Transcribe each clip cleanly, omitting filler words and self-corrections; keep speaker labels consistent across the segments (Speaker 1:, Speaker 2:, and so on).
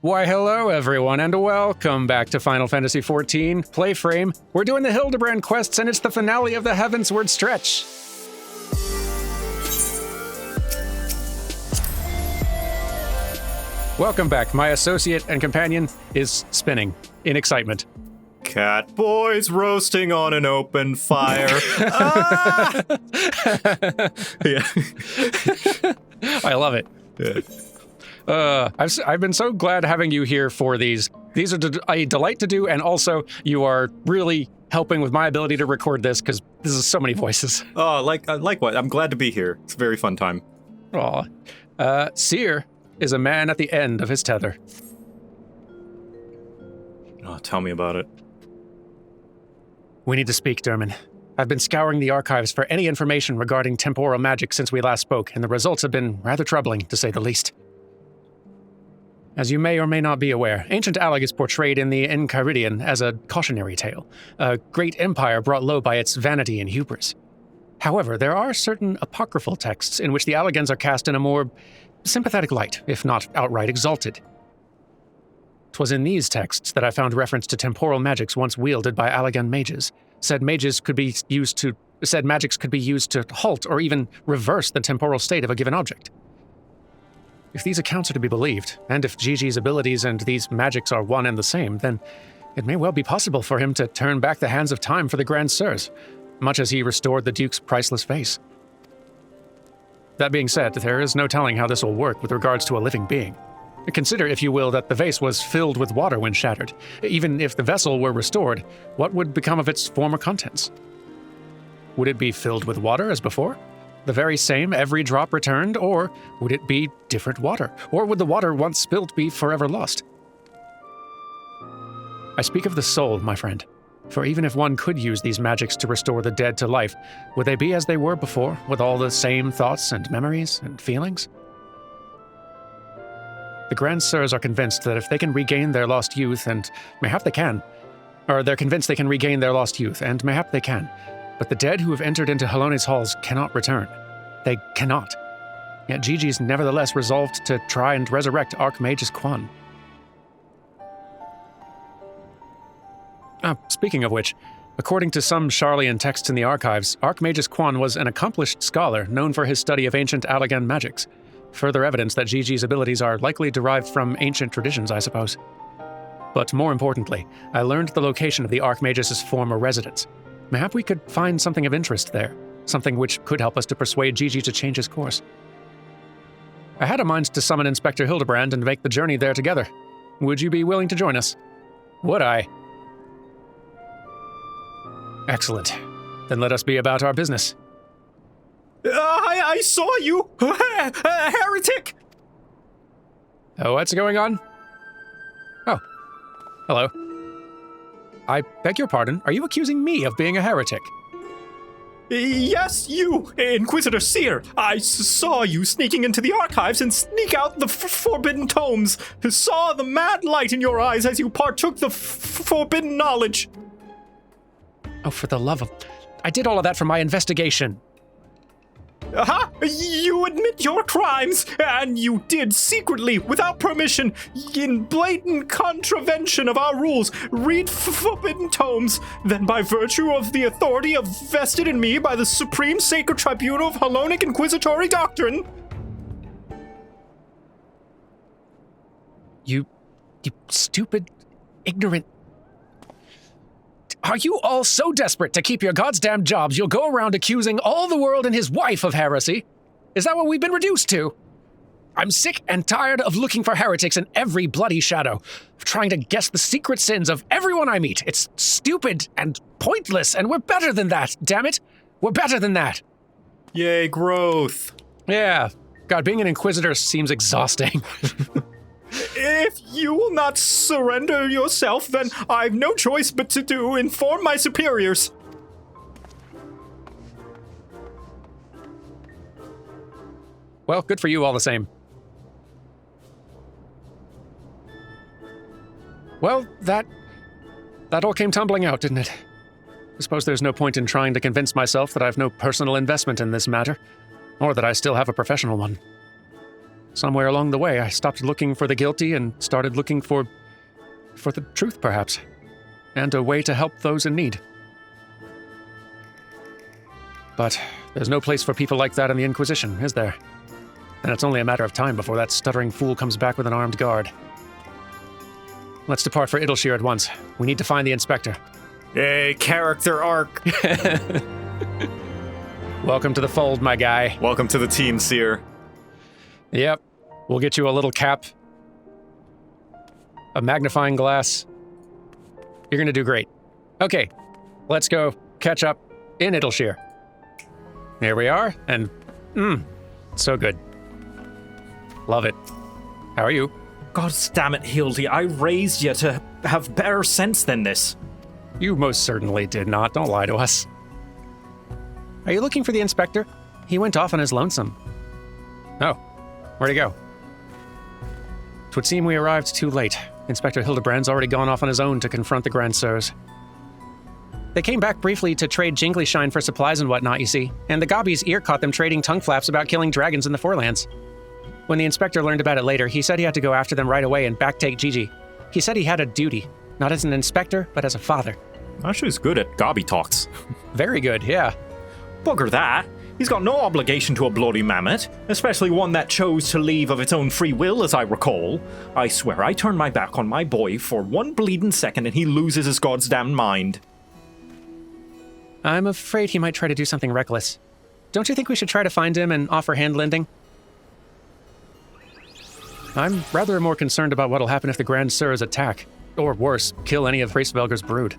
Speaker 1: Why, hello everyone, and welcome back to Final Fantasy XIV PlayFrame. We're doing the Hildibrand quests, and it's the finale of the Heavensward stretch. Welcome back. My associate and companion is spinning in excitement.
Speaker 2: Catboy's roasting on an open fire. Ah! Yeah.
Speaker 1: I love it.
Speaker 2: Yeah.
Speaker 1: I've been so glad having you here for these. These are a delight to do, and also you are really helping with my ability to record this because this is so many voices.
Speaker 2: Oh, likewise. I'm glad to be here. It's a very fun time.
Speaker 1: Aw. Seer is a man at the end of his tether.
Speaker 2: Oh, tell me about it.
Speaker 1: We need to speak, Derman. I've been scouring the archives for any information regarding temporal magic since we last spoke, and the results have been rather troubling, to say the least. As you may or may not be aware, ancient Alleg is portrayed in the Enchiridion as a cautionary tale, a great empire brought low by its vanity and hubris. However, there are certain apocryphal texts in which the Allegans are cast in a more sympathetic light, if not outright exalted. 'Twas in these texts that I found reference to temporal magics once wielded by Allegan mages. Said magics could be used to halt or even reverse the temporal state of a given object. If these accounts are to be believed, and if Gigi's abilities and these magics are one and the same, then it may well be possible for him to turn back the hands of time for the Grand Sirs, much as he restored the Duke's priceless vase. That being said, there is no telling how this will work with regards to a living being. Consider, if you will, that the vase was filled with water when shattered. Even if the vessel were restored, what would become of its former contents? Would it be filled with water as before? The very same, every drop returned, or would it be different water? Or would the water once spilt be forever lost? I speak of the soul, my friend, for even if one could use these magics to restore the dead to life, would they be as they were before, with all the same thoughts and memories and feelings? The Grand Sirs are convinced that if they can regain their lost youth, and mayhap they can, or they're convinced they can regain their lost youth, and mayhap they can, but the dead who have entered into Halone's halls cannot return. They cannot. Yet Gigi's nevertheless resolved to try and resurrect Archmagus Quan. Speaking of which, according to some Sharlayan texts in the archives, Archmagus Quan was an accomplished scholar known for his study of ancient Allegan magics. Further evidence that Gigi's abilities are likely derived from ancient traditions, I suppose. But more importantly, I learned the location of the Archmagus' former residence. Mayhap we could find something of interest there, something which could help us to persuade Gigi to change his course. I had a mind to summon Inspector Hildibrand and make the journey there together. Would you be willing to join us? Would I? Excellent. Then let us be about our business.
Speaker 2: I saw you! A heretic!
Speaker 1: Oh, what's going on? Oh. Hello. I beg your pardon, are you accusing me of being a heretic?
Speaker 2: Yes, you, Inquisitor Seer. I saw you sneaking into the archives and sneak out the forbidden tomes. Saw the mad light in your eyes as you partook the forbidden knowledge.
Speaker 1: Oh, for the love of... I did all of that for my investigation.
Speaker 2: Aha! You admit your crimes, and you did secretly, without permission, in blatant contravention of our rules, read forbidden tomes. Then by virtue of the authority vested in me by the Supreme Sacred Tribunal of Halonic Inquisitory Doctrine.
Speaker 1: You stupid, ignorant... Are you all so desperate to keep your goddamn jobs you'll go around accusing all the world and his wife of heresy? Is that what we've been reduced to? I'm sick and tired of looking for heretics in every bloody shadow, of trying to guess the secret sins of everyone I meet. It's stupid and pointless, and we're better than that, damn it! We're better than that!
Speaker 2: Yay, growth.
Speaker 1: Yeah. God, being an Inquisitor seems exhausting.
Speaker 2: If you will not surrender yourself, then I've no choice but to inform my superiors.
Speaker 1: Well, good for you all the same. Well, that all came tumbling out, didn't it? I suppose there's no point in trying to convince myself that I've no personal investment in this matter, or that I still have a professional one. Somewhere along the way, I stopped looking for the guilty and started looking for the truth, perhaps, and a way to help those in need. But there's no place for people like that in the Inquisition, is there? And it's only a matter of time before that stuttering fool comes back with an armed guard. Let's depart for Idleshire at once. We need to find the inspector.
Speaker 2: Hey, character arc.
Speaker 1: Welcome to the fold, my guy.
Speaker 2: Welcome to the team, Seer.
Speaker 1: Yep. We'll get you a little cap, a magnifying glass. You're gonna do great. Okay, let's go catch up in Idleshire. Here we are, and so good. Love it. How are you?
Speaker 2: God damn it, Hildy, I raised you to have better sense than this.
Speaker 1: You most certainly did not. Don't lie to us. Are you looking for the inspector? He went off on his lonesome. Oh, where'd he go? It would seem we arrived too late. Inspector Hildibrand's already gone off on his own to confront the Grand Sirs. They came back briefly to trade jingly shine for supplies and whatnot, you see, and the Gobby's ear caught them trading tongue flaps about killing dragons in the Forelands. When the inspector learned about it later, he said he had to go after them right away and backtake Gigi. He said he had a duty, not as an inspector, but as a father.
Speaker 2: Ashu's good at Gobby talks.
Speaker 1: Very good, yeah.
Speaker 2: Bugger that. He's got no obligation to a bloody mammoth, especially one that chose to leave of its own free will, as I recall. I swear I turned my back on my boy for one bleeding second and he loses his goddamn mind.
Speaker 1: I'm afraid he might try to do something reckless. Don't you think we should try to find him and offer hand-lending? I'm rather more concerned about what'll happen if the Grand Sirs attack, or worse, kill any of Hraesvelgur's brood.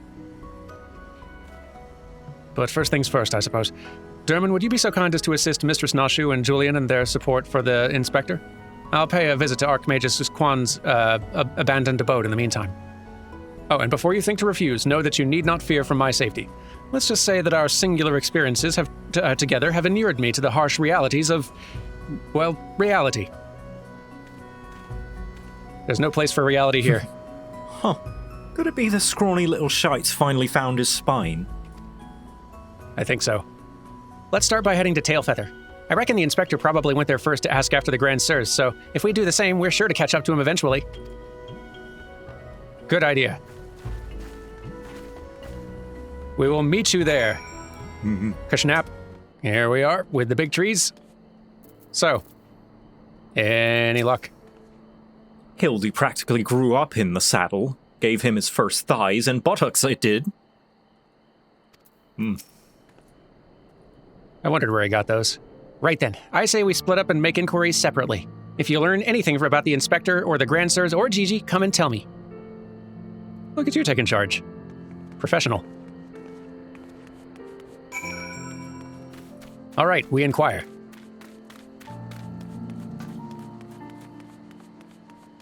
Speaker 1: But first things first, I suppose. Dermot, would you be so kind as to assist Mistress Nashu and Julian in their support for the inspector? I'll pay a visit to Archmagus Quan's abandoned abode in the meantime. Oh, and before you think to refuse, know that you need not fear for my safety. Let's just say that our singular experiences together have inured me to the harsh realities of, well, reality. There's no place for reality here.
Speaker 2: Huh. Could it be the scrawny little shite's finally found his spine?
Speaker 1: I think so. Let's start by heading to Tailfeather. I reckon the inspector probably went there first to ask after the Grand Sirs, so if we do the same, we're sure to catch up to him eventually. Good idea. We will meet you there. Kashnap. Here we are, with the big trees. So, any luck?
Speaker 2: Hildy practically grew up in the saddle. Gave him his first thighs and buttocks, it did.
Speaker 1: I wondered where he got those. Right then, I say we split up and make inquiries separately. If you learn anything about the inspector or the Grand Sirs or Gigi, come and tell me. Look at you taking charge. Professional. All right, we inquire.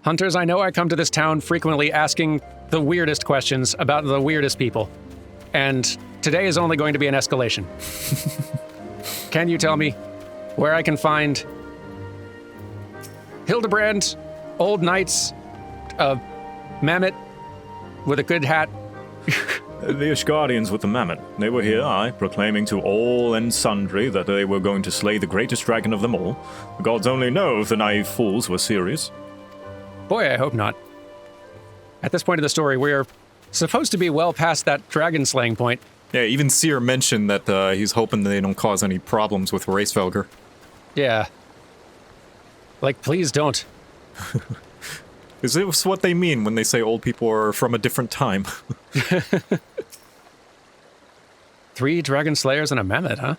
Speaker 1: Hunters, I know I come to this town frequently asking the weirdest questions about the weirdest people. And today is only going to be an escalation. Can you tell me where I can find Hildibrand, old knights, Mammet with a good hat?
Speaker 2: The Ishgardians with the Mammet. They were here, proclaiming to all and sundry that they were going to slay the greatest dragon of them all. The gods only know if the naive fools were serious.
Speaker 1: Boy, I hope not. At this point of the story, we're supposed to be well past that dragon slaying point.
Speaker 3: Yeah, even Seer mentioned that he's hoping they don't cause any problems with Hraesvelgur.
Speaker 1: Yeah. Like, please don't.
Speaker 3: Is this what they mean when they say old people are from a different time?
Speaker 1: 3 dragon slayers and a mammoth, huh?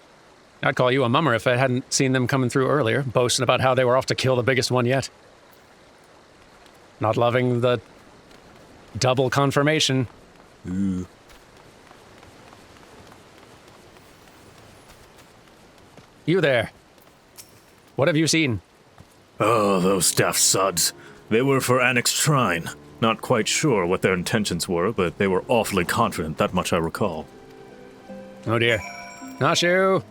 Speaker 1: I'd call you a mummer if I hadn't seen them coming through earlier, boasting about how they were off to kill the biggest one yet. Not loving the double confirmation.
Speaker 3: Ooh.
Speaker 1: You there. What have you seen?
Speaker 4: Oh, those daft suds. They were for Annex Shrine. Not quite sure what their intentions were, but they were awfully confident, that much I recall.
Speaker 1: Oh dear. Nashu!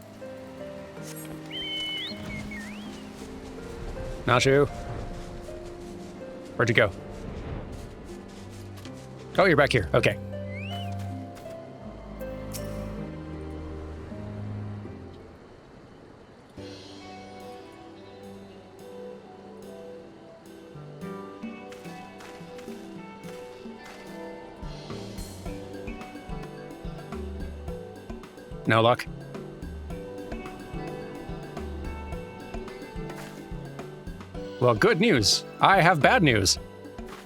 Speaker 1: Nashu? Where'd you go? Oh, you're back here. Okay. No luck. Well, good news. I have bad news.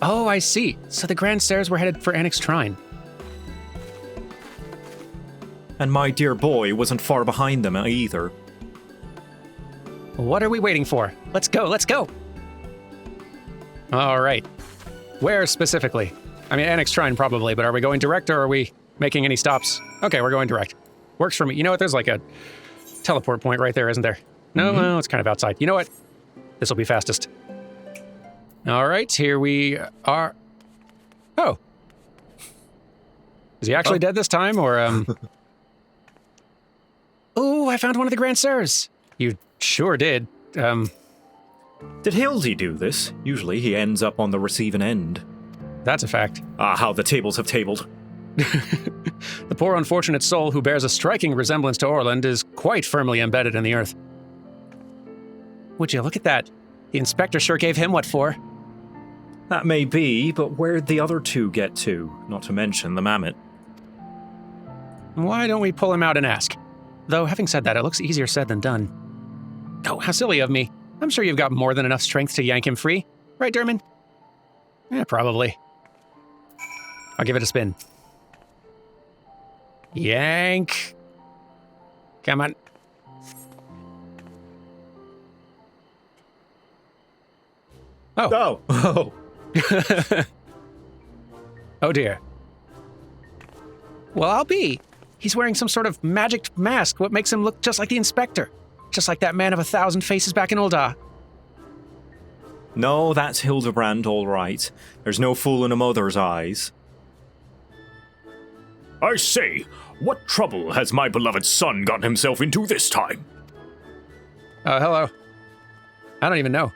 Speaker 1: Oh, I see. So the Grand Stairs were headed for Annex Shrine.
Speaker 3: And my dear boy wasn't far behind them either.
Speaker 1: What are we waiting for? Let's go, let's go! All right. Where specifically? I mean, Annex Shrine probably, but are we going direct or are we making any stops? Okay, we're going direct. Works for me. You know what? There's like a teleport point right there, isn't there? No, no, it's kind of outside. You know what? This will be fastest. All right, here we are. Oh. Is he actually dead this time, or, Ooh, I found one of the Grand Stairs. You sure did.
Speaker 3: Did Hildy do this? Usually he ends up on the receiving end.
Speaker 1: That's a fact.
Speaker 3: Ah, how the tables have tabled.
Speaker 1: The poor unfortunate soul who bears a striking resemblance to Orland is quite firmly embedded in the earth. Would you look at that? The inspector sure gave him what for.
Speaker 3: That may be, but where'd the other two get to? Not to mention the Mammet.
Speaker 1: Why don't we pull him out and ask? Though, having said that, it looks easier said than done. Oh, how silly of me. I'm sure you've got more than enough strength to yank him free. Right, Derman? Yeah, probably. I'll give it a spin. Yank. Come on. Oh.
Speaker 3: Oh.
Speaker 1: Oh dear. Well, I'll be. He's wearing some sort of magic mask, what makes him look just like the inspector. Just like that man of 1,000 faces back in Ul'dah.
Speaker 3: No, that's Hildibrand, all right. There's no fool in a mother's eyes.
Speaker 4: I say, what trouble has my beloved son gotten himself into this time?
Speaker 1: Hello. I don't even know.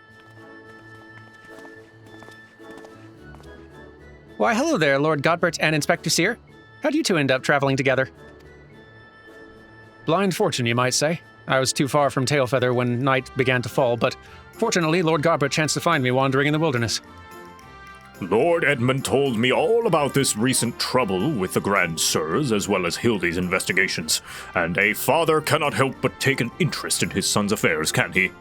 Speaker 1: Why, hello there, Lord Godbert and Inspector Seer. How'd you two end up traveling together? Blind fortune, you might say. I was too far from Tailfeather when night began to fall, but fortunately, Lord Godbert chanced to find me wandering in the wilderness.
Speaker 4: Lord Edmund told me all about this recent trouble with the Grand Sirs, as well as Hildy's investigations, and a father cannot help but take an interest in his son's affairs, can he?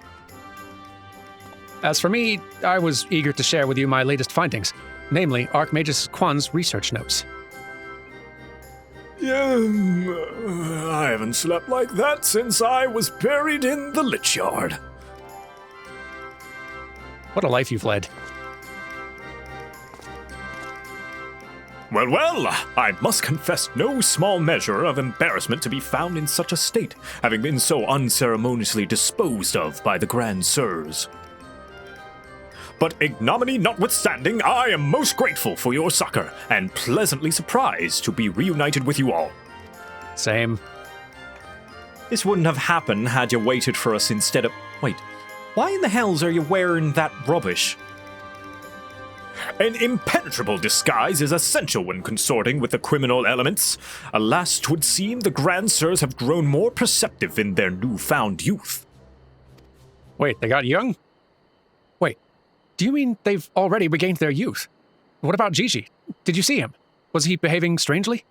Speaker 1: As for me, I was eager to share with you my latest findings, namely Archmagus Quan's research notes.
Speaker 4: I haven't slept like that since I was buried in the Lich Yard.
Speaker 1: What a life you've led.
Speaker 4: Well, I must confess no small measure of embarrassment to be found in such a state, having been so unceremoniously disposed of by the Grand Sirs. But ignominy notwithstanding, I am most grateful for your succor, and pleasantly surprised to be reunited with you all.
Speaker 1: Same.
Speaker 3: This wouldn't have happened had you waited for us instead of... Wait, why in the hells are you wearing that rubbish?
Speaker 4: An impenetrable disguise is essential when consorting with the criminal elements. Alas, 'twould seem the Grand Sirs have grown more perceptive in their newfound youth.
Speaker 1: Wait, they got young? Wait, do you mean they've already regained their youth? What about Gigi? Did you see him? Was he behaving strangely?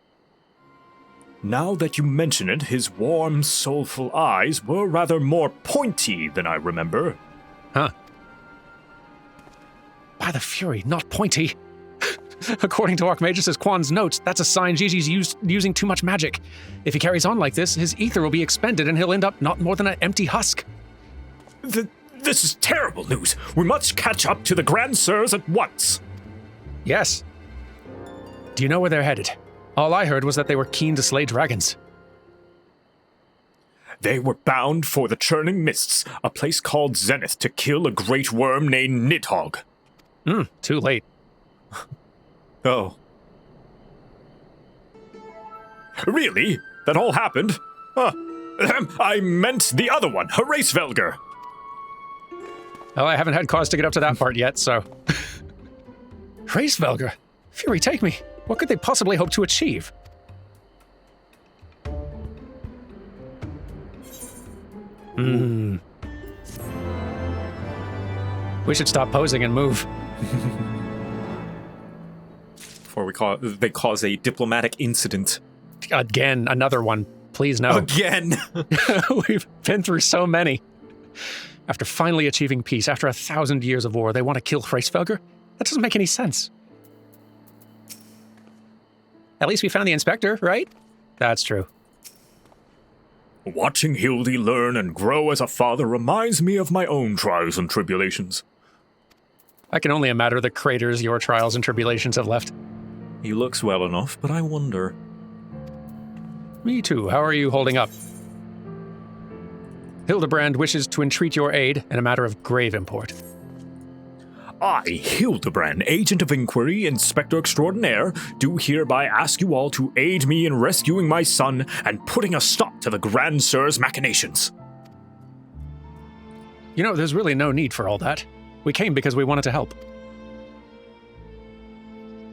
Speaker 4: Now that you mention it, his warm, soulful eyes were rather more pointy than I remember.
Speaker 1: Huh. By the Fury, not pointy. According to Archmagus Quan's notes, that's a sign Gigi's using too much magic. If he carries on like this, his ether will be expended and he'll end up not more than an empty husk.
Speaker 4: This is terrible news. We must catch up to the Grand Sirs at once.
Speaker 1: Yes. Do you know where they're headed? All I heard was that they were keen to slay dragons.
Speaker 4: They were bound for the Churning Mists, a place called Zenith, to kill a great worm named Nidhogg.
Speaker 1: Too late.
Speaker 3: Oh.
Speaker 4: Really? That all happened? I meant the other one, Hraesvelgr.
Speaker 1: Well, I haven't had cause to get up to that part yet, so... Hraesvelgr? Fury, take me. What could they possibly hope to achieve? We should stop posing and move.
Speaker 3: Before they cause a diplomatic incident.
Speaker 1: Again, another one. Please no.
Speaker 3: Again!
Speaker 1: We've been through so many. After finally achieving peace, after 1,000 years of war, they want to kill Hraesvelgr? That doesn't make any sense. At least we found the inspector, right? That's true.
Speaker 4: Watching Hildy learn and grow as a father reminds me of my own trials and tribulations.
Speaker 1: I can only imagine the craters your trials and tribulations have left.
Speaker 3: He looks well enough, but I wonder.
Speaker 1: Me too. How are you holding up? Hildibrand wishes to entreat your aid in a matter of grave import.
Speaker 4: I, Hildibrand, Agent of Inquiry, Inspector Extraordinaire, do hereby ask you all to aid me in rescuing my son and putting a stop to the Grand Sir's machinations.
Speaker 1: You know, there's really no need for all that. We came because we wanted to help.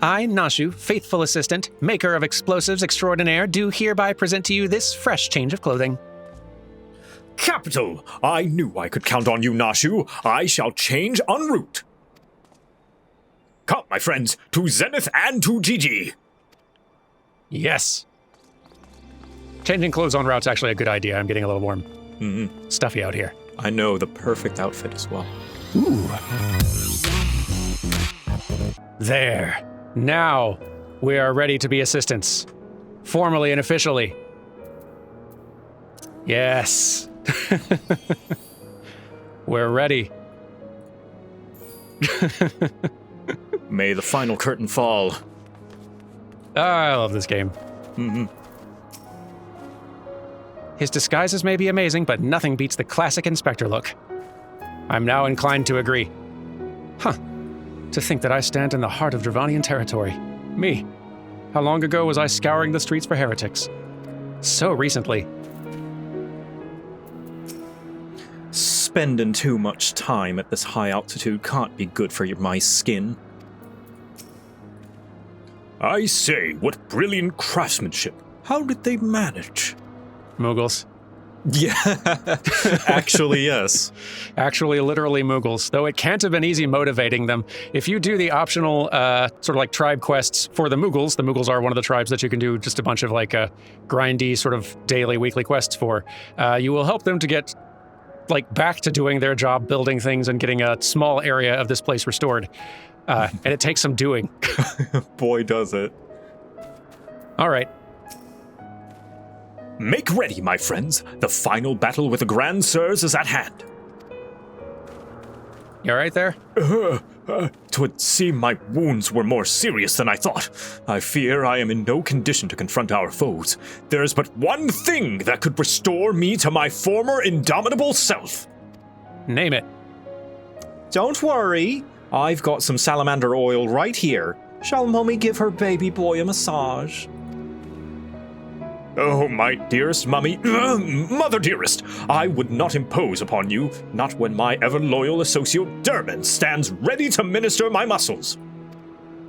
Speaker 1: I, Nashu, faithful assistant, maker of explosives extraordinaire, do hereby present to you this fresh change of clothing.
Speaker 4: Capital! I knew I could count on you, Nashu. I shall change en route. Come, my friends, to Zenith and to Gigi.
Speaker 1: Yes. Changing clothes en route's actually a good idea. I'm getting a little warm. Stuffy out here.
Speaker 3: I know, the perfect outfit as well.
Speaker 1: Ooh. There. Now, we are ready to be assistants. Formally and officially. Yes. We're ready.
Speaker 3: May the final curtain fall.
Speaker 1: I love this game. His disguises may be amazing, but nothing beats the classic Inspector look. I'm now inclined to agree. Huh. To think that I stand in the heart of Dravanian territory. Me. How long ago was I scouring the streets for heretics? So recently.
Speaker 3: Spending too much time at this high altitude can't be good for my skin.
Speaker 4: I say, what brilliant craftsmanship. How did they manage?
Speaker 1: Mughals.
Speaker 3: Yeah, actually, yes.
Speaker 1: Actually, literally Mughals, though it can't have been easy motivating them. If you do the optional sort of like tribe quests for the Mughals are one of the tribes that you can do just a bunch of like grindy sort of daily, weekly quests for. You will help them to get like back to doing their job, building things and getting a small area of this place restored. And it takes some doing.
Speaker 3: Boy, does it.
Speaker 1: All right.
Speaker 4: Make ready, my friends. The final battle with the Grand Sirs is at hand.
Speaker 1: You all right there?
Speaker 4: Twould seem my wounds were more serious than I thought. I fear I am in no condition to confront our foes. There is but one thing that could restore me to my former indomitable self.
Speaker 1: Name it.
Speaker 3: Don't worry. I've got some salamander oil right here. Shall Mummy give her baby boy a massage?
Speaker 4: Oh, my dearest mummy, mother dearest, I would not impose upon you, not when my ever-loyal associate Dermot stands ready to minister my muscles.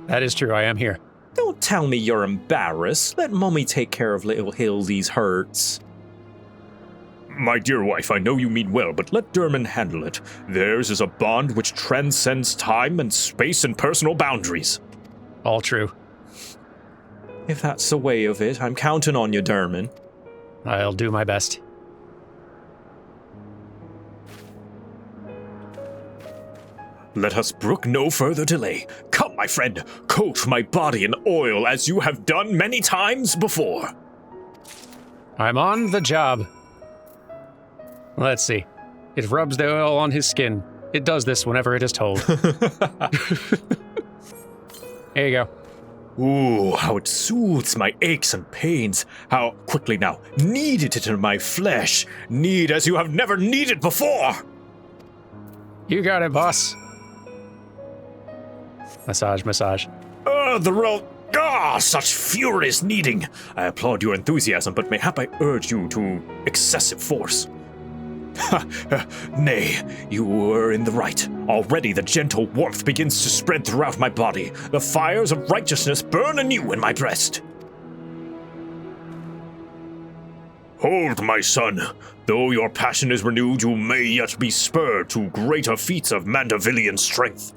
Speaker 1: That is true, I am here.
Speaker 3: Don't tell me you're embarrassed. Let Mummy take care of little Hildy's hurts.
Speaker 4: My dear wife, I know you mean well, but let Dermot handle it. Theirs is a bond which transcends time and space and personal boundaries.
Speaker 1: All true.
Speaker 3: If that's the way of it, I'm counting on you, Dermot.
Speaker 1: I'll do my best.
Speaker 4: Let us brook no further delay. Come, my friend, coat my body in oil as you have done many times before.
Speaker 1: I'm on the job. Let's see. It rubs the oil on his skin. It does this whenever it is told. There you go.
Speaker 4: Ooh, how it soothes my aches and pains. How quickly now, knead it into my flesh. Knead as you have never kneaded before.
Speaker 1: You got it, boss. Massage, massage.
Speaker 4: Such furious kneading. I applaud your enthusiasm, but mayhap I urge you to excessive force. Nay, you were in the right. Already the gentle warmth begins to spread throughout my body. The fires of righteousness burn anew in my breast. Hold, my son. Though your passion is renewed, you may yet be spurred to greater feats of Mandervillian strength.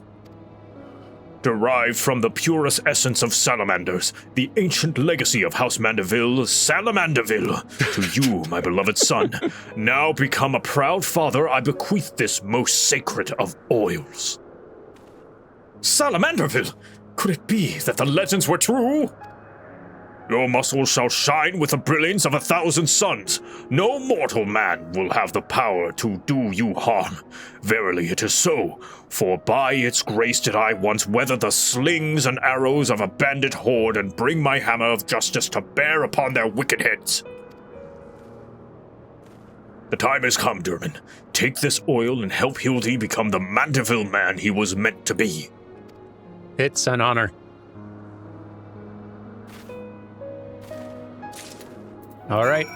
Speaker 4: derived from the purest essence of salamanders, the ancient legacy of House Manderville, Salamanderville. To you, my beloved son, now become a proud father, I bequeath this most sacred of oils. Salamanderville! Could it be that the legends were true? Your muscles shall shine with the brilliance of 1,000 suns. No mortal man will have the power to do you harm. Verily it is so, for by its grace did I once weather the slings and arrows of a bandit horde and bring my hammer of justice to bear upon their wicked heads. The time has come, Derman. Take this oil and help Hildy become the Manderville man he was meant to be.
Speaker 1: It's an honor. All right.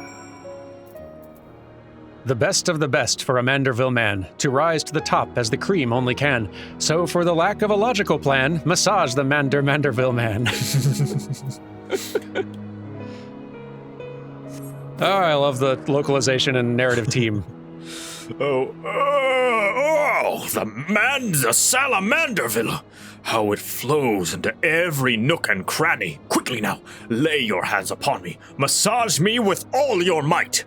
Speaker 1: The best of the best for a Manderville man, to rise to the top as the cream only can. So for the lack of a logical plan, massage the Manderville man. Oh, I love the localization and narrative team.
Speaker 4: the Salamanderville! How it flows into every nook and cranny. Quickly now, lay your hands upon me. Massage me with all your might.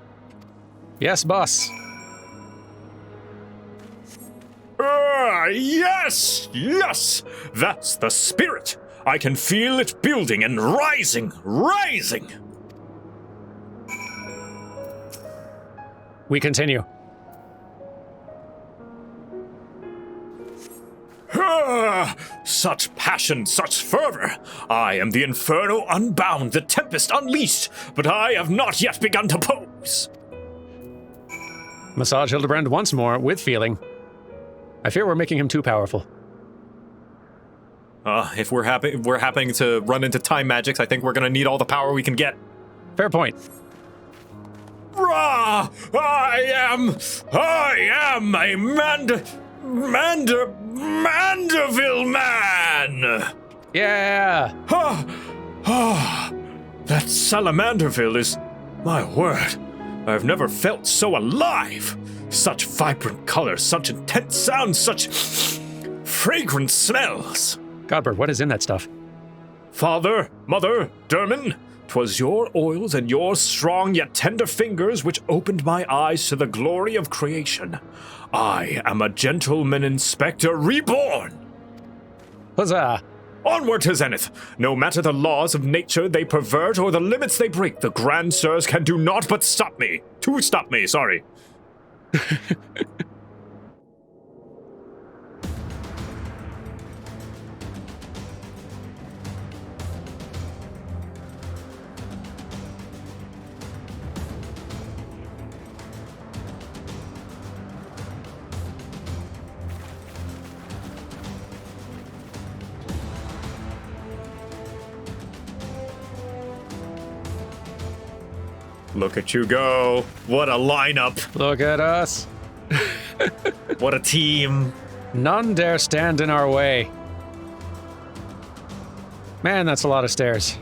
Speaker 1: Yes, boss.
Speaker 4: Yes! Yes! That's the spirit. I can feel it building and rising.
Speaker 1: We continue.
Speaker 4: Such passion, such fervor! I am the inferno unbound, the tempest unleashed, but I have not yet begun to pose.
Speaker 1: Massage Hildibrand once more, with feeling. I fear we're making him too powerful.
Speaker 3: If we're happening to run into time magics, I think we're gonna need all the power we can get.
Speaker 1: Fair point.
Speaker 4: Rah! I am a Manderville man!
Speaker 1: Yeah!
Speaker 4: That Salamanderville is, my word, I've never felt so alive. Such vibrant colors, such intense sounds, such fragrant smells.
Speaker 1: Godbert, what is in that stuff?
Speaker 4: Father, mother, Derman, 'twas your oils and your strong yet tender fingers which opened my eyes to the glory of creation. I am a gentleman inspector reborn!
Speaker 1: Huzzah!
Speaker 4: Onward to zenith! No matter the laws of nature they pervert or the limits they break, the Grand Sirs can do naught but stop me. Sorry. Look at you go. What a lineup.
Speaker 1: Look at us.
Speaker 3: What a team.
Speaker 1: None dare stand in our way. Man, that's a lot of stairs.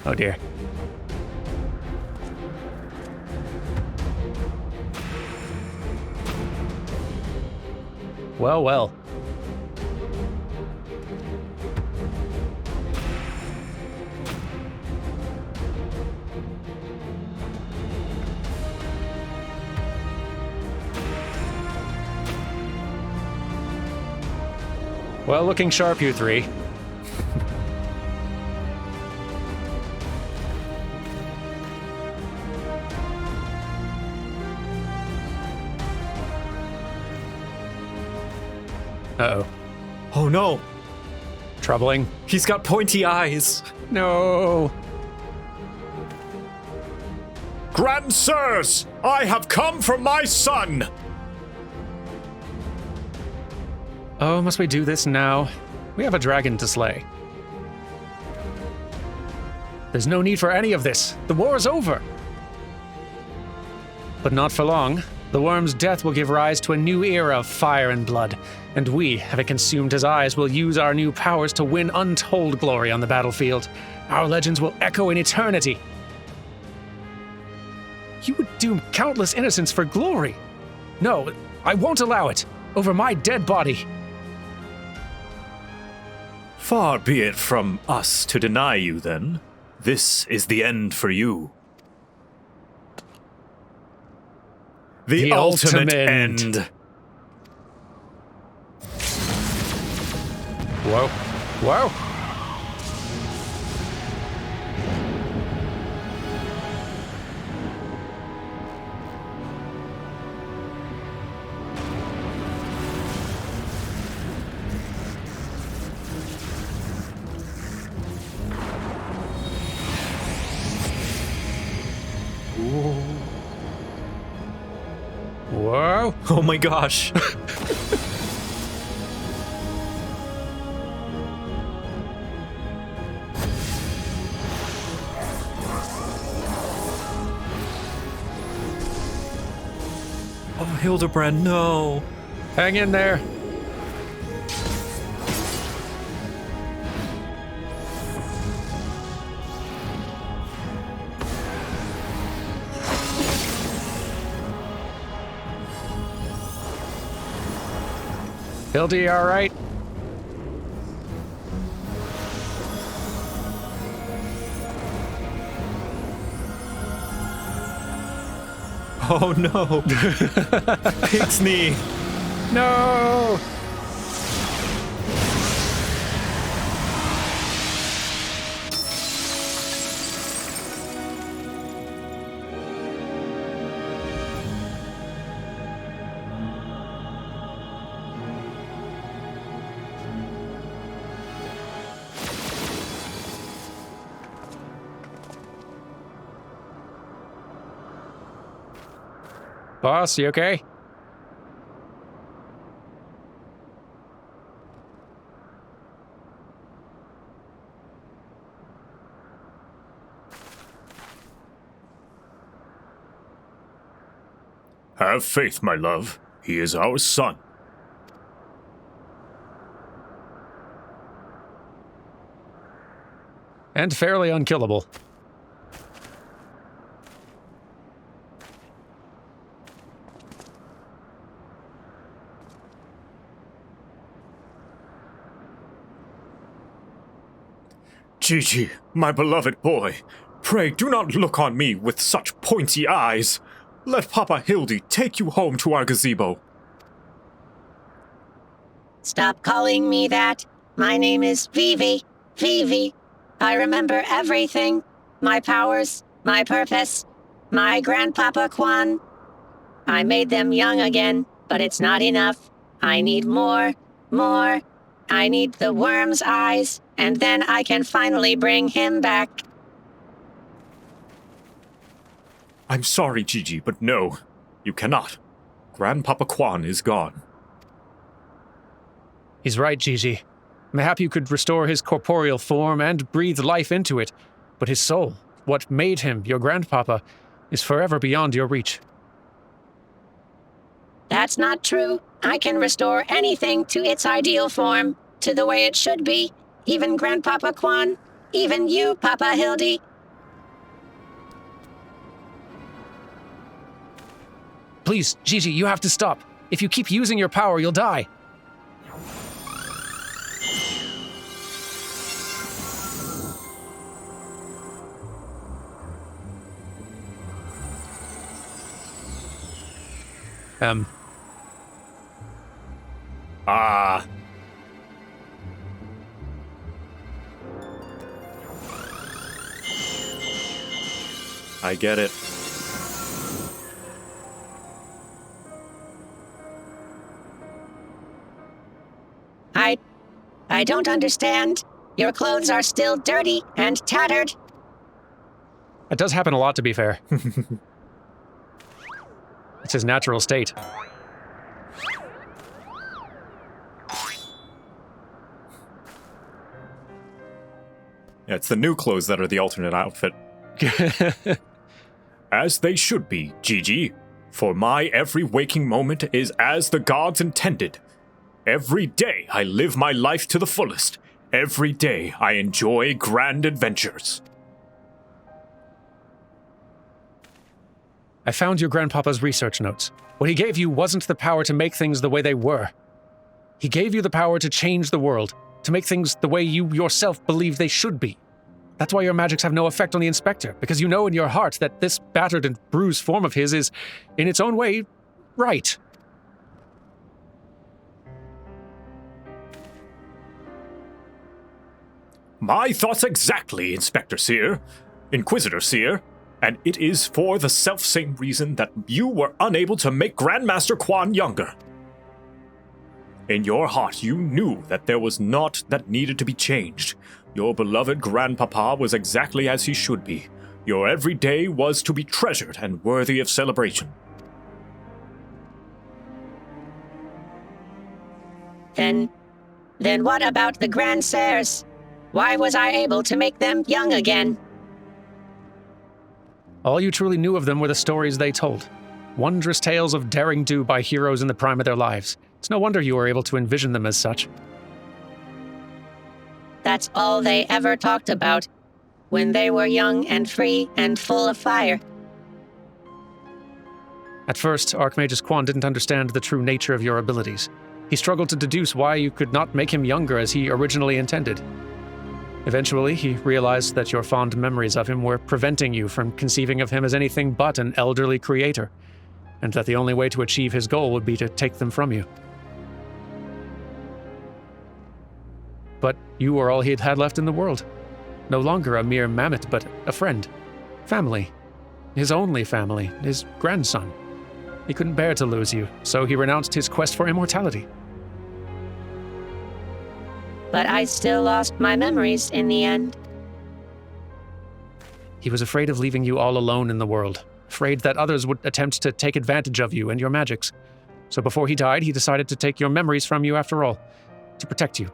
Speaker 1: Oh dear. Well, well. Well, looking sharp, you three. Uh-oh.
Speaker 3: Oh no,
Speaker 1: Troubling.
Speaker 3: he's got pointy eyes.
Speaker 1: No.
Speaker 4: Grand Sirs, I have come for my son!
Speaker 1: Oh, must we do this now? We have a dragon to slay. There's no need for any of this. The war is over. But not for long. The worm's death will give rise to a new era of fire and blood, and we, having consumed his eyes, will use our new powers to win untold glory on the battlefield. Our legends will echo in eternity. You would doom countless innocents for glory. No, I won't allow it. Over my dead body.
Speaker 4: Far be it from us to deny you, then. This is the end for you. The ultimate end.
Speaker 1: Whoa. Whoa. Whoa.
Speaker 3: Oh my gosh. Oh, Hildibrand, no.
Speaker 1: Hang in there. Hildy, all right?
Speaker 3: Oh no. Pig's knee.
Speaker 1: No! Boss, you okay?
Speaker 4: Have faith, my love. He is our son.
Speaker 1: And fairly unkillable.
Speaker 4: Gigi, my beloved boy, pray do not look on me with such pointy eyes. Let Papa Hildy take you home to our gazebo.
Speaker 5: Stop calling me that. My name is Vivi. Vivi. I remember everything. My powers, my purpose, my grandpapa Quan. I made them young again, but it's not enough. I need more. I need the worm's eyes, and then I can finally bring him back.
Speaker 4: I'm sorry, Gigi, but no, you cannot. Grandpapa Quan is gone.
Speaker 1: He's right, Gigi. Mayhap you could restore his corporeal form and breathe life into it, but his soul, what made him your grandpapa, is forever beyond your reach.
Speaker 5: That's not true. I can restore anything to its ideal form, to the way it should be. Even Grandpapa Quan, even you, Papa Hildy.
Speaker 1: Please, Gigi, you have to stop. If you keep using your power, you'll die.
Speaker 3: I get it.
Speaker 5: I don't understand. Your clothes are still dirty and tattered.
Speaker 1: It does happen a lot, to be fair. It's his natural state.
Speaker 3: Yeah, it's the new clothes that are the alternate outfit.
Speaker 4: As they should be, Gigi. For my every waking moment is as the gods intended. Every day I live my life to the fullest, Every day I enjoy grand adventures.
Speaker 1: I found your grandpapa's research notes. What he gave you wasn't the power to make things the way they were. He gave you the power to change the world, to make things the way you yourself believe they should be. That's why your magics have no effect on the Inspector, because you know in your heart that this battered and bruised form of his is, in its own way, right.
Speaker 4: My thoughts exactly, Inspector Seer. Inquisitor Seer. And it is for the self-same reason that you were unable to make Grandmaster Quan younger. In your heart, you knew that there was naught that needed to be changed. Your beloved grandpapa was exactly as he should be. Your every day was to be treasured and worthy of celebration.
Speaker 5: Then what about the Grand Sires? Why was I able to make them young again?
Speaker 1: All you truly knew of them were the stories they told. Wondrous tales of daring do by heroes in the prime of their lives. It's no wonder you were able to envision them as such.
Speaker 5: That's all they ever talked about, when they were young and free and full of fire.
Speaker 1: At first, Archmagus Quan didn't understand the true nature of your abilities. He struggled to deduce why you could not make him younger as he originally intended. Eventually, he realized that your fond memories of him were preventing you from conceiving of him as anything but an elderly creator, and that the only way to achieve his goal would be to take them from you. But you were all he had had left in the world. No longer a mere Mammet, but a friend. Family. His only family. His grandson. He couldn't bear to lose you, so he renounced his quest for immortality.
Speaker 5: But I still lost my memories in the end.
Speaker 1: He was afraid of leaving you all alone in the world, afraid that others would attempt to take advantage of you and your magics. So before he died, he decided to take your memories from you after all, to protect you.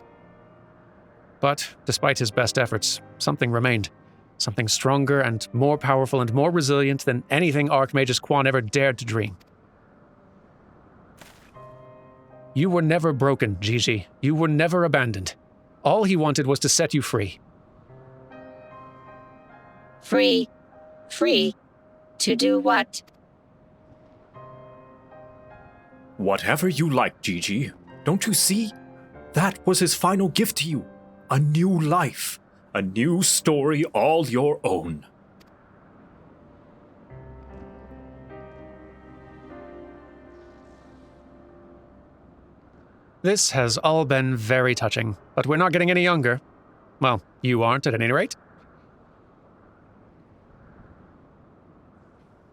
Speaker 1: But despite his best efforts, something remained. Something stronger and more powerful and more resilient than anything Archmagus Quan ever dared to dream. You were never broken, Gigi. You were never abandoned. All he wanted was to set you free.
Speaker 5: Free? Free? To do what?
Speaker 4: Whatever you like, Gigi. Don't you see? That was his final gift to you. A new life. A new story all your own.
Speaker 1: This has all been very touching, but we're not getting any younger. Well, you aren't at any rate.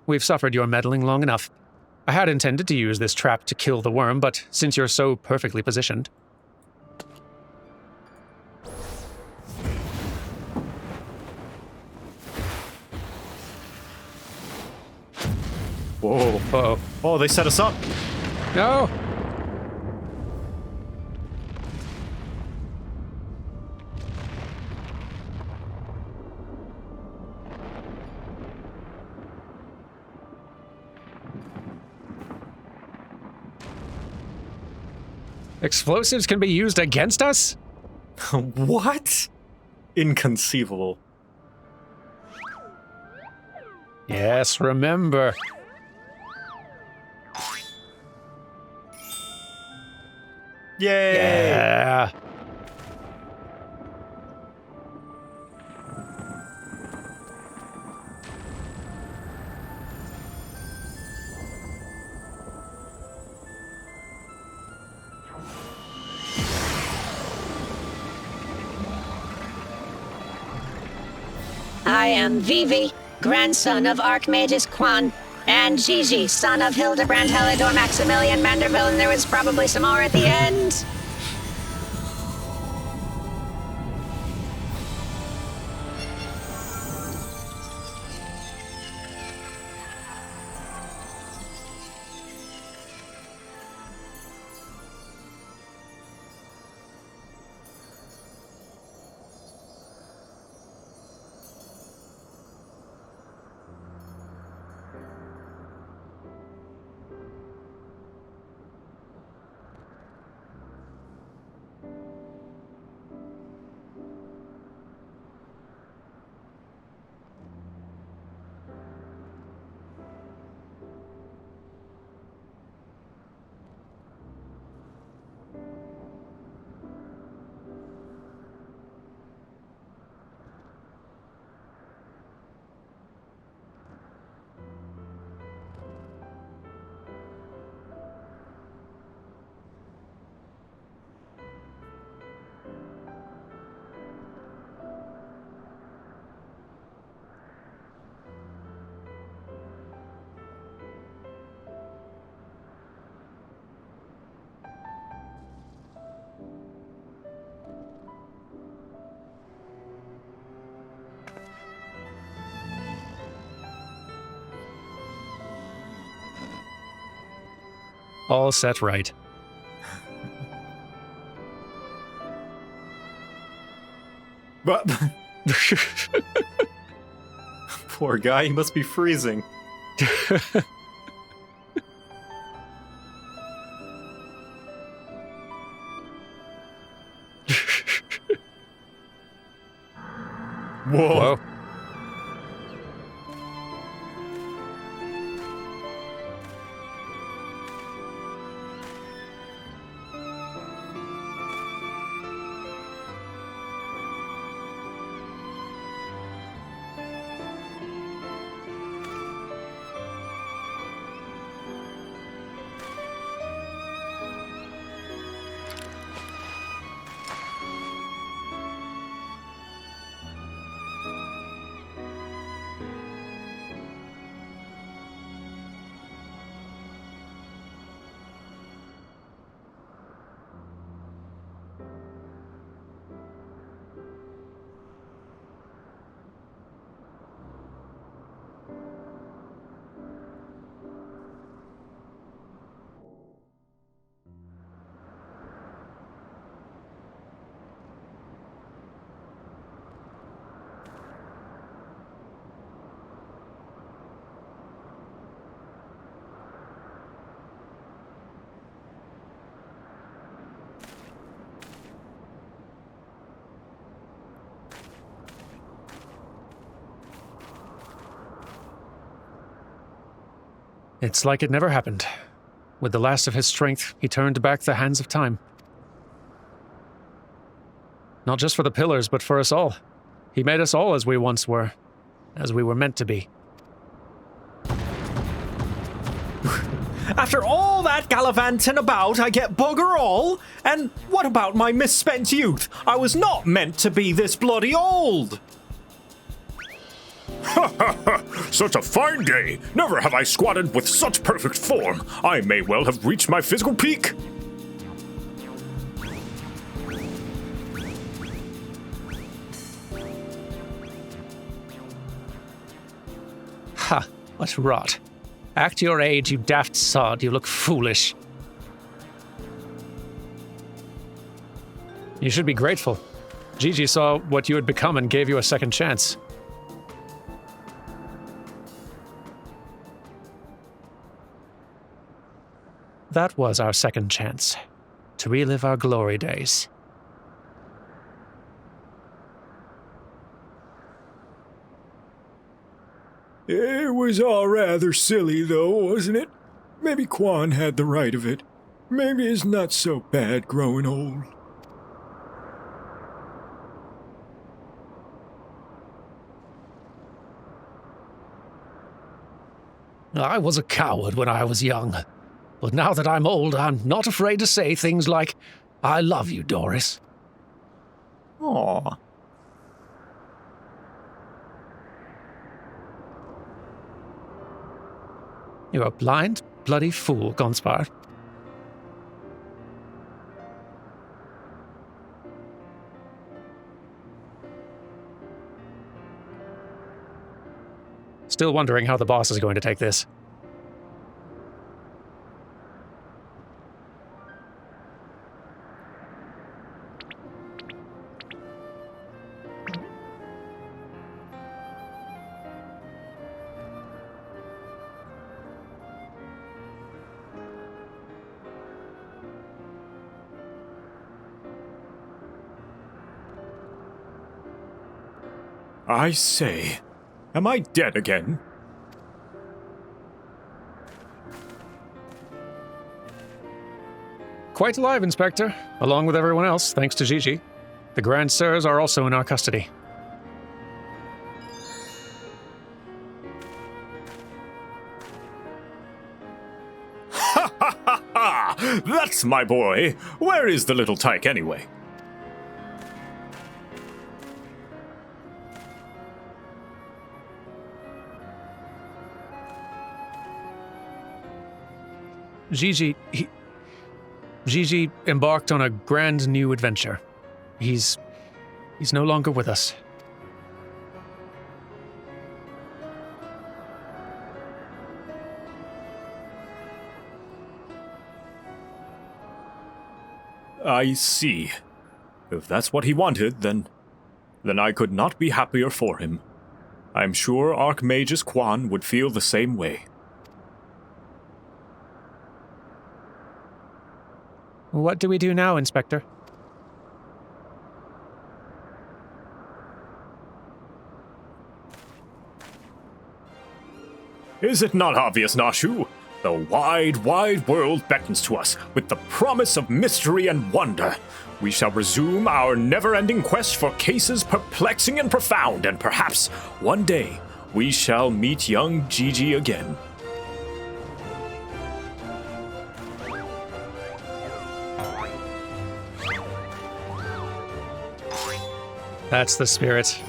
Speaker 1: We've suffered your meddling long enough. I had intended to use this trap to kill the worm, but since you're so perfectly positioned...
Speaker 3: Whoa.
Speaker 1: Uh-oh.
Speaker 3: Oh, they set us up.
Speaker 1: No! Explosives can be used against us?
Speaker 3: What? Inconceivable.
Speaker 1: Yes, remember.
Speaker 3: Yay!
Speaker 1: Yeah.
Speaker 5: I am Vivi, grandson of Archmagus Quan, and Gigi, son of Hildibrand, Helidor, Maximilian, Manderville, and there was probably some more at the end.
Speaker 1: All set right.
Speaker 3: But poor guy, he must be freezing.
Speaker 1: Whoa. It's like it never happened. With the last of his strength, he turned back the hands of time. Not just for the pillars, but for us all. He made us all as we once were. As we were meant to be.
Speaker 3: After all that gallivanting about, I get bugger all? And what about my misspent youth? I was not meant to be this bloody old!
Speaker 4: Ha ha ha! Such a fine day! Never have I squatted with such perfect form! I may well have reached my physical peak!
Speaker 1: Ha! What rot. Act your age, you daft sod. You look foolish. You should be grateful. Gigi saw what you had become and gave you a second chance. That was our second chance. To relive our glory days.
Speaker 6: It was all rather silly, though, wasn't it? Maybe Quan had the right of it. Maybe it's not so bad growing old.
Speaker 1: I was a coward when I was young. But now that I'm old, I'm not afraid to say things like, I love you, Doris.
Speaker 3: Aww.
Speaker 1: You're a blind, bloody fool, Gonspar. Still wondering how the boss is going to take this.
Speaker 4: I say, am I dead again?
Speaker 1: Quite alive, Inspector, along with everyone else, thanks to Gigi. The Grand Sirs are also in our custody.
Speaker 4: Ha ha ha ha! That's my boy! Where is the little tyke anyway?
Speaker 1: Gigi embarked on a grand new adventure. He's no longer with us.
Speaker 4: I see. If that's what he wanted, then I could not be happier for him. I'm sure Archmagus Quan would feel the same way.
Speaker 1: What do we do now, Inspector?
Speaker 4: Is it not obvious, Nashu? The wide, wide world beckons to us with the promise of mystery and wonder. We shall resume our never-ending quest for cases perplexing and profound, and perhaps one day we shall meet young Gigi again.
Speaker 1: That's the spirit.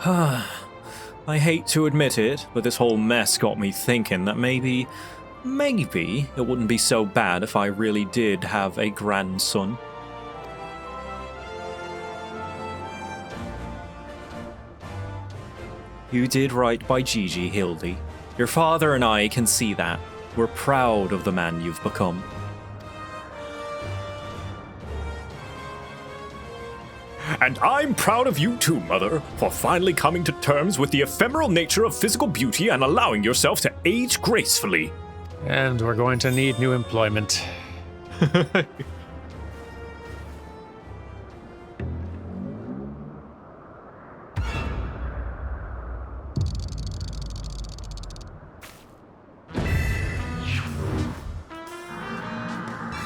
Speaker 3: I hate to admit it, but this whole mess got me thinking that maybe it wouldn't be so bad if I really did have a grandson. You did right by Gigi, Hildy. Your father and I can see that. We're proud of the man you've become.
Speaker 4: And I'm proud of you too, Mother, for finally coming to terms with the ephemeral nature of physical beauty and allowing yourself to age gracefully.
Speaker 1: And we're going to need new employment.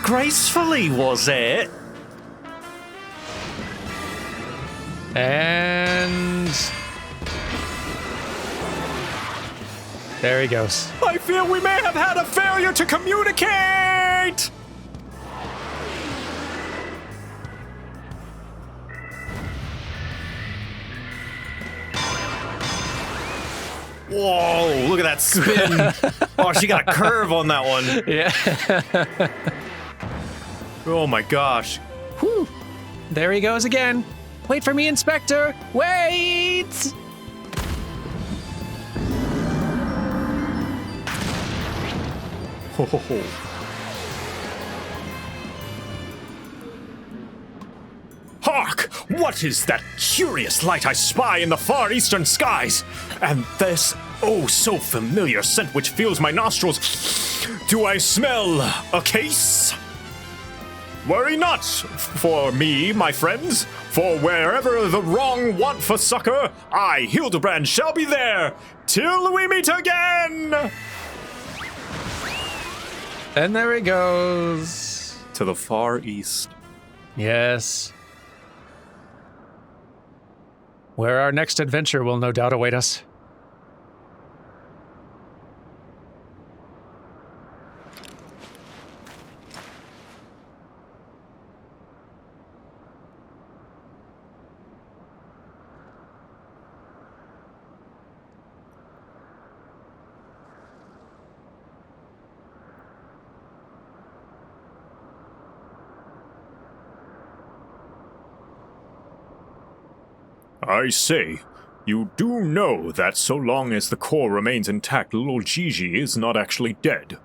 Speaker 3: Gracefully, was it?
Speaker 1: And there he goes.
Speaker 4: I fear we may have had a failure to communicate!
Speaker 3: Whoa, look at that spin. Oh, she got a curve on that one.
Speaker 1: Yeah.
Speaker 3: Oh my gosh.
Speaker 1: Whew. There he goes again. Wait for me, Inspector! Wait!
Speaker 4: Ho ho ho. Hark! What is that curious light I spy in the far eastern skies? And this, oh so familiar scent which fills my nostrils. Do I smell a case? Worry not for me, my friends, for wherever the wrong want for succor, I, Hildibrand, shall be there till we meet again!
Speaker 1: And there he goes.
Speaker 3: To the far east.
Speaker 1: Yes. Where our next adventure will no doubt await us.
Speaker 4: I say, you do know that so long as the core remains intact, little Gigi is not actually dead.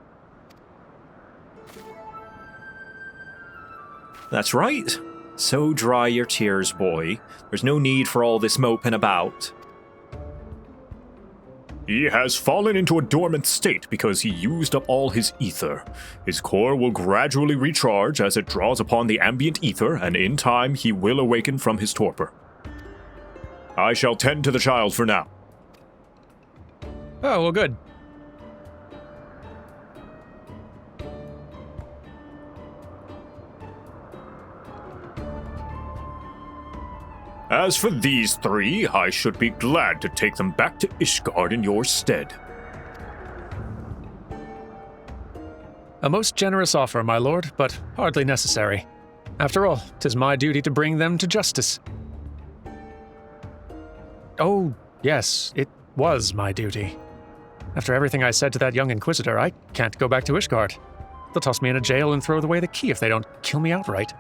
Speaker 3: That's right. So dry your tears, boy. There's no need for all this moping about.
Speaker 4: He has fallen into a dormant state because he used up all his ether. His core will gradually recharge as it draws upon the ambient ether, and in time he will awaken from his torpor. I shall tend to the child for now.
Speaker 1: Oh, well, good.
Speaker 4: As for these three, I should be glad to take them back to Ishgard in your stead.
Speaker 1: A most generous offer, my lord, but hardly necessary. After all, 'tis my duty to bring them to justice. Oh, yes, it was my duty. After everything I said to that young Inquisitor, I can't go back to Ishgard. They'll toss me in a jail and throw away the key if they don't kill me outright.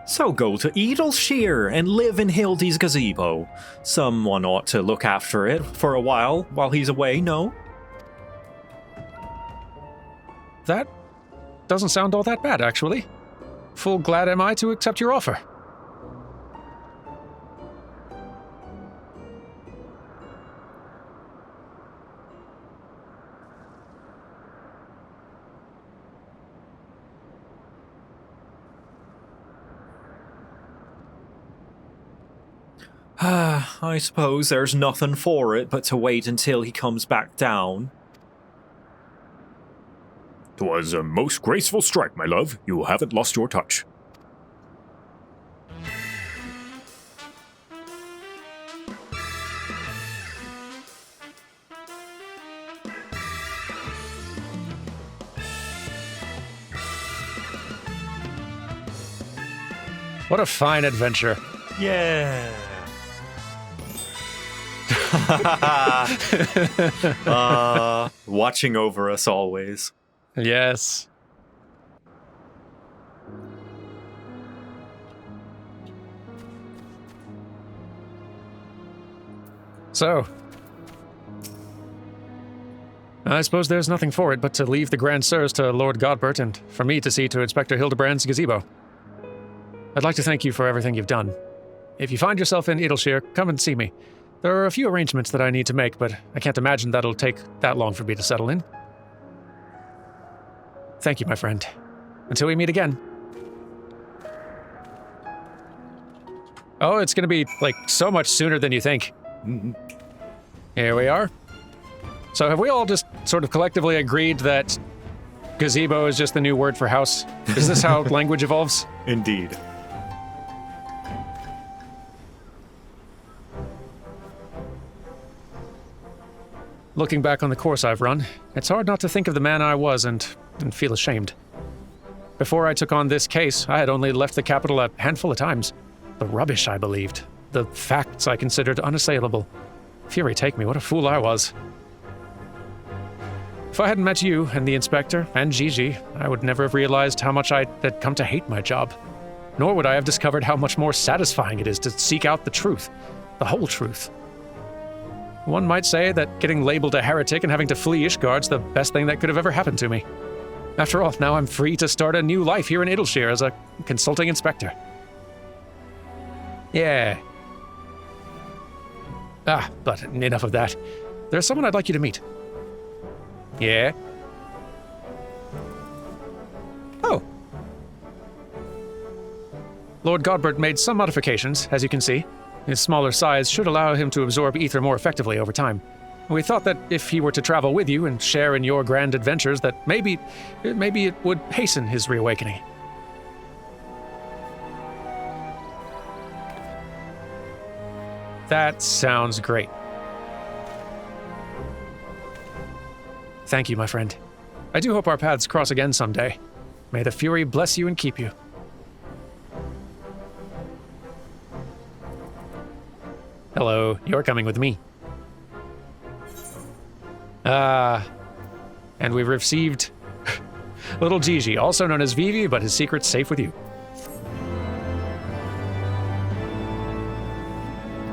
Speaker 3: So go to Edelshear and live in Hildy's gazebo. Someone ought to look after it for a while he's away, no?
Speaker 1: That doesn't sound all that bad, actually. Full glad am I to accept your offer.
Speaker 3: I suppose there's nothing for it but to wait until he comes back down.
Speaker 4: 'Twas a most graceful strike, my love. You haven't lost your touch.
Speaker 1: What a fine adventure.
Speaker 3: Yeah. Watching over us always.
Speaker 1: Yes. So, I suppose there's nothing for it but to leave the Grand Sirs to Lord Godbert and for me to see to Inspector Hildibrand's gazebo. I'd like to thank you for everything you've done. If you find yourself in Edelshear, come and see me. There are a few arrangements that I need to make, but I can't imagine that'll take that long for me to settle in. Thank you, my friend. Until we meet again. Oh, it's gonna be, like, so much sooner than you think. Here we are. So have we all just sort of collectively agreed that gazebo is just the new word for house? Is this how language evolves?
Speaker 3: Indeed.
Speaker 1: Looking back on the course I've run, it's hard not to think of the man I was and feel ashamed. Before I took on this case, I had only left the capital a handful of times. The rubbish I believed, the facts I considered unassailable. Fury take me, what a fool I was. If I hadn't met you and the inspector and Gigi, I would never have realized how much I had come to hate my job. Nor would I have discovered how much more satisfying it is to seek out the truth, the whole truth. One might say that getting labeled a heretic and having to flee Ishgard's the best thing that could have ever happened to me. After all, now I'm free to start a new life here in Edelshear as a consulting inspector. Yeah. But enough of that. There's someone I'd like you to meet. Yeah? Oh. Lord Godbert made some modifications, as you can see. His smaller size should allow him to absorb ether more effectively over time. We thought that if he were to travel with you and share in your grand adventures, that maybe it would hasten his reawakening. That sounds great. Thank you, my friend. I do hope our paths cross again someday. May the Fury bless you and keep you. Hello, you're coming with me. And we've received little Gigi, also known as Vivi, but his secret's safe with you.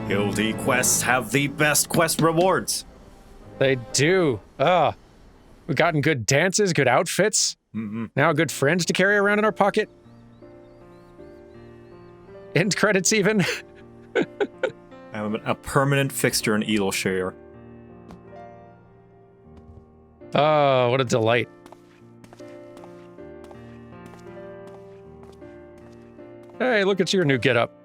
Speaker 3: Hildy quests have the best quest rewards.
Speaker 1: They do. We've gotten good dances, good outfits. Now good friends to carry around in our pocket. End credits even.
Speaker 3: I'm a permanent fixture in Edelshear.
Speaker 1: Oh, what a delight. Hey, look at your new getup.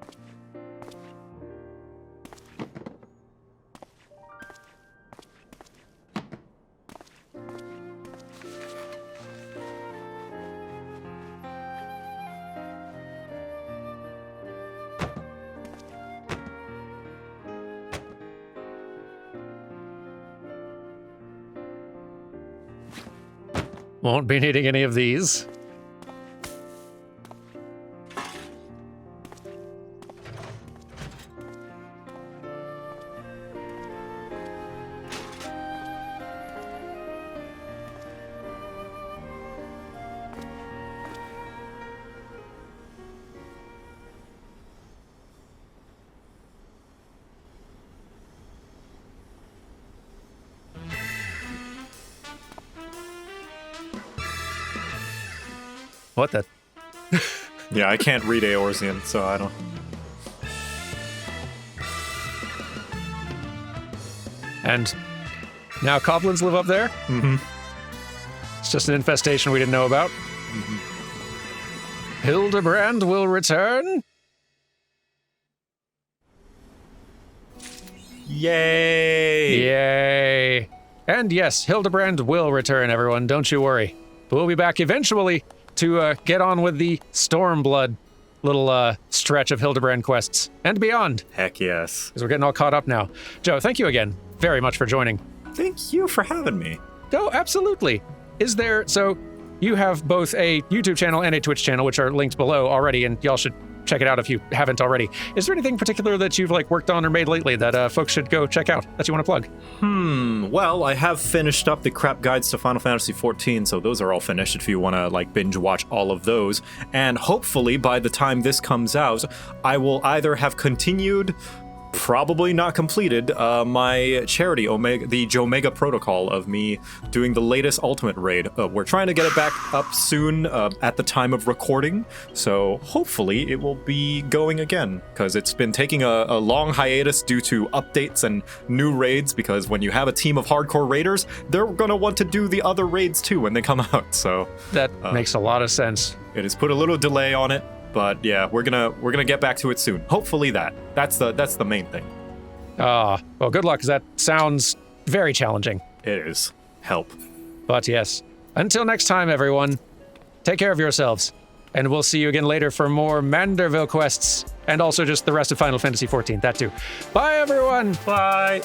Speaker 1: Won't be needing any of these. What the?
Speaker 3: Yeah, I can't read Eorzean, so I don't...
Speaker 1: And now goblins live up there?
Speaker 3: Mm-hmm.
Speaker 1: It's just an infestation we didn't know about. Hildibrand will return?
Speaker 3: Yay!
Speaker 1: Yay! And yes, Hildibrand will return, everyone. Don't you worry. But we'll be back eventually to get on with the Stormblood little stretch of Hildibrand quests and beyond.
Speaker 3: Heck yes.
Speaker 1: Because we're getting all caught up now. Joe, thank you again very much for joining.
Speaker 3: Thank you for having me.
Speaker 1: Oh, absolutely. So you have both a YouTube channel and a Twitch channel, which are linked below already, and y'all should check it out if you haven't already. Is there anything particular that you've worked on or made lately that folks should go check out that you want to plug?
Speaker 3: Well, I have finished up the crap guides to Final Fantasy XIV, so those are all finished if you want to binge watch all of those. And hopefully by the time this comes out, I will either have continued, probably not completed, my charity the Jomega protocol of me doing the latest ultimate raid. We're trying to get it back up soon at the time of recording, so hopefully it will be going again, because it's been taking a long hiatus due to updates and new raids, because when you have a team of hardcore raiders, they're gonna want to do the other raids too when they come out, so...
Speaker 1: That makes a lot of sense.
Speaker 3: It has put a little delay on it, but yeah, we're gonna get back to it soon. Hopefully that's the main thing.
Speaker 1: Well, good luck, because that sounds very challenging.
Speaker 3: It is. Help.
Speaker 1: But yes, until next time, everyone, take care of yourselves, and we'll see you again later for more Manderville quests, and also just the rest of Final Fantasy XIV, that too. Bye, everyone!
Speaker 3: Bye!